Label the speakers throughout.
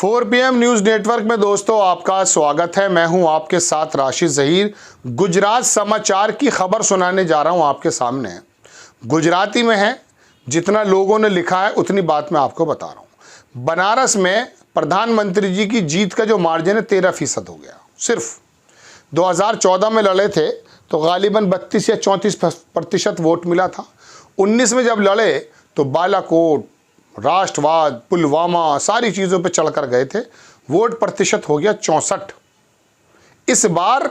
Speaker 1: 4 PM news network में दोस्तों आपका स्वागत है। मैं हूं आपके साथ राशिद ज़हीर। गुजरात समाचार की खबर सुनाने जा रहा हूं आपके सामने। गुजराती में है, जितना लोगों ने लिखा है उतनी बात मैं आपको बता रहा हूं। बनारस में प्रधानमंत्री जी की जीत का जो मार्जिन है 13% हो गया। सिर्फ 2014 में लड़े थे तो गालिबन 32 या 34% वोट मिला था। 19 में जब लड़े तो बालाकोट, राष्ट्रवाद, पुलवामा, सारी चीज़ों पे चढ़कर गए थे। वोट प्रतिशत हो गया 64। इस बार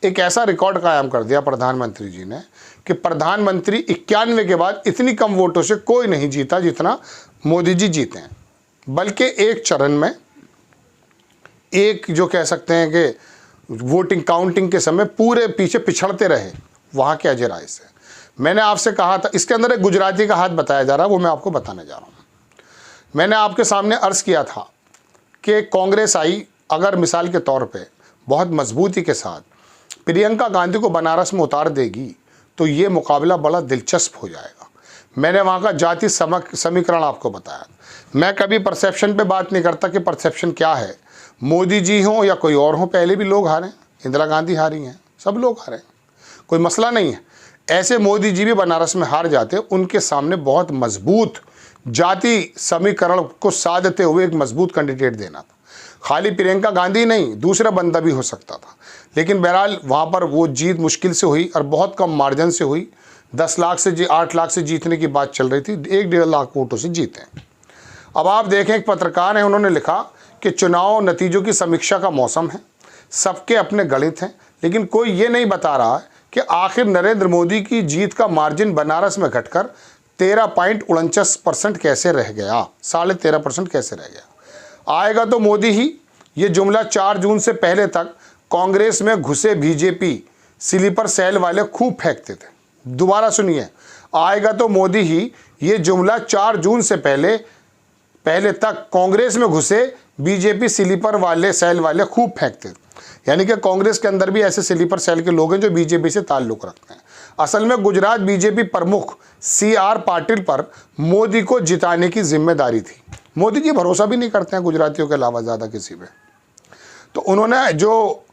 Speaker 1: एक ऐसा रिकॉर्ड कायम कर दिया प्रधानमंत्री जी ने कि प्रधानमंत्री 91 के बाद इतनी कम वोटों से कोई नहीं जीता जितना मोदी जी जीते हैं। बल्कि एक चरण में एक जो कह सकते हैं कि वोटिंग काउंटिंग के समय पूरे पीछे पिछड़ते रहे वहाँ के अजय राय से। मैंने आपसे कहा था, इसके अंदर एक गुजराती का हाथ बताया जा रहा है, वो मैं आपको बताने जा रहा हूँ। मैंने आपके सामने अर्ज़ किया था कि कांग्रेस आई अगर मिसाल के तौर पे बहुत मजबूती के साथ प्रियंका गांधी को बनारस में उतार देगी तो ये मुकाबला बड़ा दिलचस्प हो जाएगा। मैंने वहाँ का जाति समीकरण आपको बताया। मैं कभी परसेप्शन पे बात नहीं करता कि परसेप्शन क्या है, मोदी जी हों या कोई और हों, पहले भी लोग हारे, इंदिरा गांधी हारी हैं, सब लोग हारे, कोई मसला नहीं है। ऐसे मोदी जी भी बनारस में हार जाते, उनके सामने बहुत मजबूत जाति समीकरण को साधते हुए एक मजबूत कैंडिडेट देना था। खाली प्रियंका गांधी नहीं, दूसरा बंदा भी हो सकता था, लेकिन बहरहाल वहाँ पर वो जीत मुश्किल से हुई और बहुत कम मार्जिन से हुई। 10 लाख से 8 लाख से जीतने की बात चल रही थी, 1-1.5 लाख वोटों से जीते। अब आप देखें, एक पत्रकार हैं, उन्होंने लिखा कि चुनाव नतीजों की समीक्षा का मौसम है, सबके अपने गणित हैं, लेकिन कोई ये नहीं बता रहा है कि आखिर नरेंद्र मोदी की जीत का मार्जिन बनारस में घटकर 13.49% कैसे रह गया, 13.5% कैसे रह गया। आएगा तो मोदी ही, ये जुमला 4 जून से पहले तक कांग्रेस में घुसे बीजेपी स्लीपर सेल वाले खूब फेंकते थे। दोबारा सुनिए, आएगा तो मोदी ही, ये जुमला 4 जून से पहले तक कांग्रेस में घुसे बीजेपी स्लीपर सेल वाले खूब फेंकते थे। यानी कि कांग्रेस के अंदर भी ऐसे स्लीपर सेल के लोग हैं जो बीजेपी से ताल्लुक़ रखते हैं। असल में गुजरात बीजेपी प्रमुख CR पाटिल पर मोदी को जिताने की जिम्मेदारी थी। मोदी जी भरोसा भी नहीं करते हैं गुजरातियों के अलावा ज़्यादा किसी पे। तो उन्होंने जो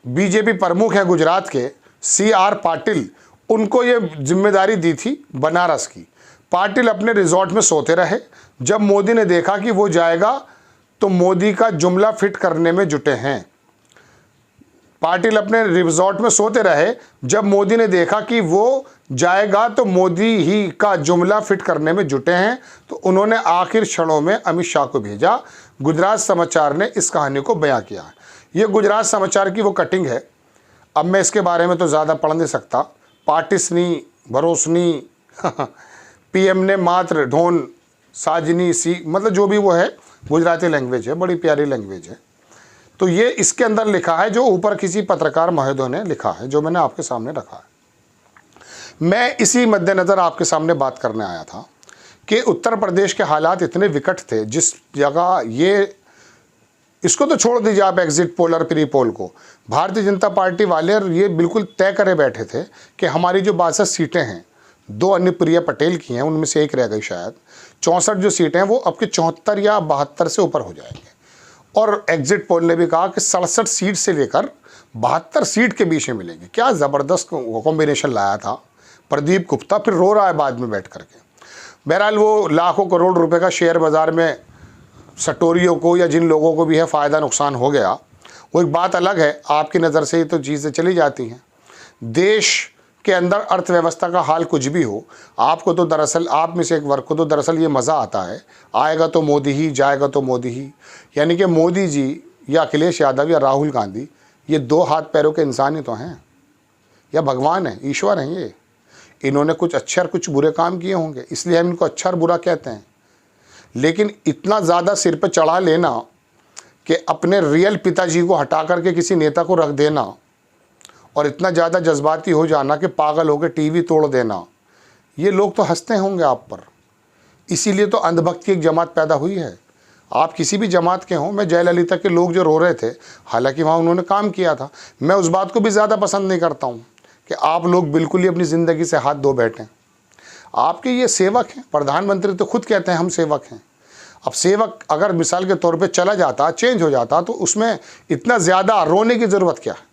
Speaker 1: बीजेपी प्रमुख हैं गुजरात के CR पाटिल, उनको ये जिम्मेदारी दी थी बनारस की। पाटिल अपने रिजॉर्ट में सोते रहे। जब मोदी ने देखा कि वो जाएगा तो मोदी का जुमला फिट करने में जुटे हैं। पाटिल अपने रिजॉर्ट में सोते रहे। जब मोदी ने देखा कि वो जाएगा तो मोदी ही का जुमला फिट करने में जुटे हैं, तो उन्होंने आखिर क्षणों में अमित शाह को भेजा। गुजरात समाचार ने इस कहानी को बयां किया है। ये गुजरात समाचार की वो कटिंग है। अब मैं इसके बारे में तो ज़्यादा पढ़ नहीं सकता। पाटिसनी भरोसनी PM ने मात्र ढोन साजनी सी, मतलब जो भी वो है, गुजराती लैंग्वेज है, बड़ी प्यारी लैंग्वेज है। तो ये इसके अंदर लिखा है जो ऊपर किसी पत्रकार महोदय ने लिखा है, जो मैंने आपके सामने रखा है। मैं इसी मद्देनज़र आपके सामने बात करने आया था कि उत्तर प्रदेश के हालात इतने विकट थे, जिस जगह ये, इसको तो छोड़ दीजिए आप एग्जिट पोल और प्री पोल को, भारतीय जनता पार्टी वाले ये बिल्कुल तय करे बैठे थे कि हमारी जो 62 सीटें हैं, 2 अनुप्रिया पटेल की हैं, उनमें से एक रह गई शायद, 64 जो सीटें हैं वो अब के 74 या 72 से ऊपर हो जाएंगे। और एग्जिट पोल ने भी कहा कि 67 सीट से लेकर 72 सीट के बीच में मिलेंगे। क्या ज़बरदस्त कॉम्बिनेशन लाया था प्रदीप गुप्ता, फिर रो रहा है बाद में बैठ करके। बहरहाल वो लाखों करोड़ रुपए का शेयर बाज़ार में सटोरियों को या जिन लोगों को भी है फ़ायदा नुकसान हो गया, वो एक बात अलग है। आपकी नज़र से ही तो चीज़ें चली जाती हैं। देश के अंदर अर्थव्यवस्था का हाल कुछ भी हो, आपको तो दरअसल, आप में से एक वर्ग को तो दरअसल ये मज़ा आता है, आएगा तो मोदी ही, जाएगा तो मोदी ही। यानी कि मोदी जी या अखिलेश यादव या राहुल गांधी, ये 2 हाथ पैरों के इंसान ही तो हैं, या भगवान हैं, ईश्वर हैं। ये इन्होंने कुछ अच्छे और कुछ बुरे काम किए होंगे, इसलिए हम इनको अच्छा और बुरा कहते हैं। लेकिन इतना ज़्यादा सिर पर चढ़ा लेना कि अपने रियल पिताजी को हटा करके किसी नेता को रख देना, और इतना ज़्यादा जज्बाती हो जाना कि पागल होकर टीवी तोड़ देना, ये लोग तो हंसते होंगे आप पर। इसीलिए तो अंधभक्त की एक जमात पैदा हुई है। आप किसी भी जमात के हों, मैं जयललिता के लोग जो रो रहे थे, हालांकि वहाँ उन्होंने काम किया था, मैं उस बात को भी ज़्यादा पसंद नहीं करता हूँ कि आप लोग बिल्कुल ही अपनी ज़िंदगी से हाथ धो बैठें। आपके ये सेवक हैं, प्रधानमंत्री तो खुद कहते हैं हम सेवक हैं। अब सेवक अगर मिसाल के तौर पे चला जाता, चेंज हो जाता, तो उसमें इतना ज़्यादा रोने की ज़रूरत क्या है।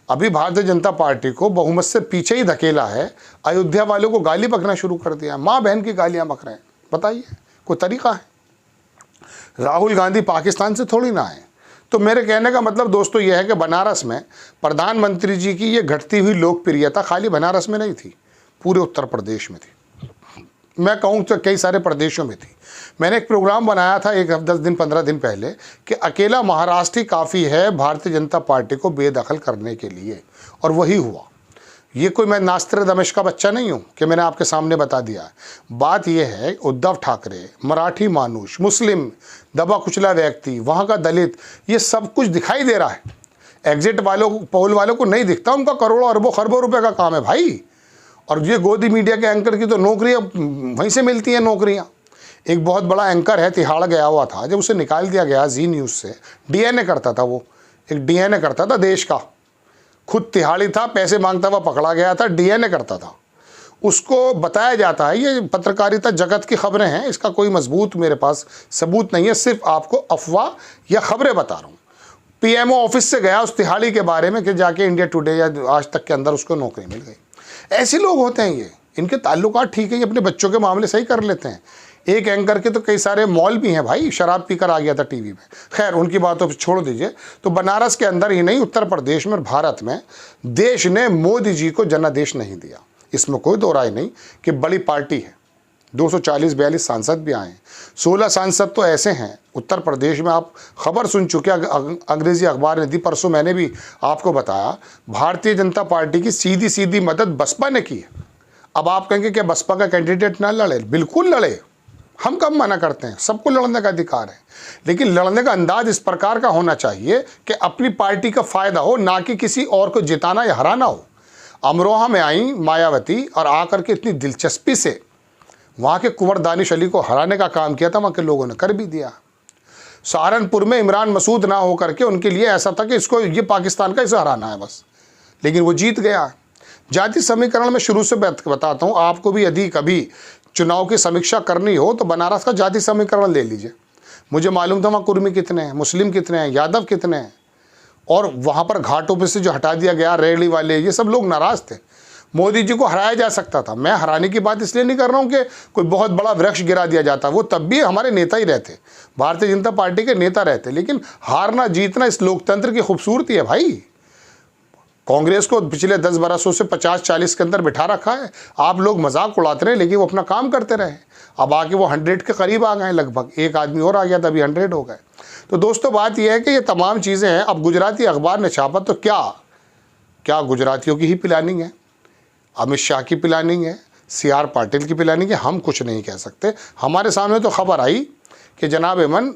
Speaker 1: अभी भारतीय जनता पार्टी को बहुमत से पीछे ही धकेला है, अयोध्या वालों को गाली बकना शुरू कर दिया, माँ बहन की गालियाँ बक रहे हैं। बताइए कोई तरीका है? राहुल गांधी पाकिस्तान से थोड़ी ना आए। तो मेरे कहने का मतलब दोस्तों यह है कि बनारस में प्रधानमंत्री जी की ये घटती हुई लोकप्रियता खाली बनारस में नहीं थी, पूरे उत्तर प्रदेश में थी, मैं कहूँ तो कई सारे प्रदेशों में थी। मैंने एक प्रोग्राम बनाया था 10 दिन 15 दिन पहले कि अकेला महाराष्ट्र ही काफ़ी है भारतीय जनता पार्टी को बेदखल करने के लिए, और वही हुआ। ये कोई मैं नास्त्रदामस का बच्चा नहीं हूँ कि मैंने आपके सामने बता दिया। बात यह है उद्धव ठाकरे, मराठी मानुष, मुस्लिम, दबा कुचला व्यक्ति, वहाँ का दलित, ये सब कुछ दिखाई दे रहा है। एग्जिट वालों को, पोल वालों को नहीं दिखता, उनका करोड़ों अरबों खरबों रुपए का काम है भाई। और ये गोदी मीडिया के एंकर की तो नौकरियाँ वहीं से मिलती हैं नौकरियाँ। एक बहुत बड़ा एंकर है, तिहाड़ गया हुआ था, जब उसे निकाल दिया गया जी न्यूज़ से, डीएनए करता था वो, एक डीएनए करता था देश का, खुद तिहाड़ी था, पैसे मांगता हुआ पकड़ा गया था, डीएनए करता था। उसको बताया जाता है, ये पत्रकारिता जगत की खबरें हैं, इसका कोई मजबूत मेरे पास सबूत नहीं है, सिर्फ आपको अफवाह या खबरें बता रहा हूँ। पीएमओ ऑफिस से गया उस तिहाड़ी के बारे में कि जाके इंडिया टुडे या आज तक के अंदर उसको नौकरी मिल गई। ऐसे लोग होते हैं ये, इनके ताल्लुकात ठीक है, ये अपने बच्चों के मामले सही कर लेते हैं। एक एंकर के तो कई सारे मॉल भी हैं भाई, शराब पीकर आ गया था टीवी में। खैर उनकी बातों पर छोड़ दीजिए। तो बनारस के अंदर ही नहीं, उत्तर प्रदेश में और भारत में देश ने मोदी जी को जनादेश नहीं दिया, इसमें कोई दो राय नहीं कि बड़ी पार्टी है। 240-42 सांसद भी आए हैं, 16 सांसद तो ऐसे हैं उत्तर प्रदेश में, आप खबर सुन चुके, अंग्रेजी अखबार ने दी, परसों मैंने भी आपको बताया, भारतीय जनता पार्टी की सीधी सीधी मदद बसपा ने की है। अब आप कहेंगे कि बसपा का कैंडिडेट ना लड़े, बिल्कुल लड़े, हम कब मना करते हैं, सबको लड़ने का अधिकार है, लेकिन लड़ने का अंदाज इस प्रकार का होना चाहिए कि अपनी पार्टी का फायदा हो, ना कि किसी और को जिताना या हराना हो। अमरोहा में आई मायावती और आकर के इतनी दिलचस्पी से वहाँ के कुंवर दानिश अली को हराने का काम किया था, वहाँ के लोगों ने कर भी दिया। सहारनपुर में इमरान मसूद ना होकर के उनके लिए ऐसा था कि इसको, ये पाकिस्तान का, इसे हराना है बस, लेकिन वो जीत गया। जाति समीकरण में शुरू से बताता हूँ आपको भी, यदि कभी चुनाव की समीक्षा करनी हो तो बनारस का जाति समीकरण ले लीजिए। मुझे मालूम था वहाँ कुर्मी कितने हैं, मुस्लिम कितने हैं, यादव कितने हैं, और वहाँ पर घाटों पे से जो हटा दिया गया रेहड़ी वाले, ये सब लोग नाराज़ थे। मोदी जी को हराया जा सकता था। मैं हराने की बात इसलिए नहीं कर रहा हूँ कि कोई बहुत बड़ा वृक्ष गिरा दिया जाता, वो तब भी हमारे नेता ही रहते, भारतीय जनता पार्टी के नेता रहते, लेकिन हारना जीतना इस लोकतंत्र की खूबसूरती है भाई। कांग्रेस को पिछले 10 बरसों से 50-40 के अंदर बिठा रखा है, आप लोग मजाक उड़ाते रहे, लेकिन वो अपना काम करते रहे। अब आके वो 100 के करीब आ गए, लगभग एक आदमी और आ गया था, अभी 100 हो गए। तो दोस्तों बात यह है कि ये तमाम चीज़ें हैं। अब गुजराती अखबार ने छापा, तो क्या गुजरातियों की ही प्लानिंग है, अमित शाह की प्लानिंग है, CR पाटिल की प्लानिंग है, हम कुछ नहीं कह सकते। हमारे सामने तो खबर आई कि जनाब एमन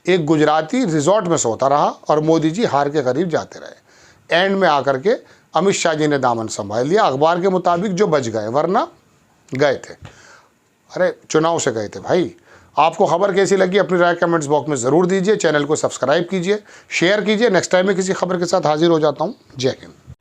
Speaker 1: एक गुजराती रिजॉर्ट में सोता रहा और मोदी जी हार के करीब जाते रहे। एंड में आकर के अमित शाह जी ने दामन संभाल लिया, अखबार के मुताबिक जो बच गए, वरना गए थे, अरे चुनाव से गए थे भाई। आपको खबर कैसी लगी अपनी राय कमेंट्स बॉक्स में ज़रूर दीजिए, चैनल को सब्सक्राइब कीजिए, शेयर कीजिए। नेक्स्ट टाइम में किसी खबर के साथ हाजिर हो जाता हूँ। जय हिंद।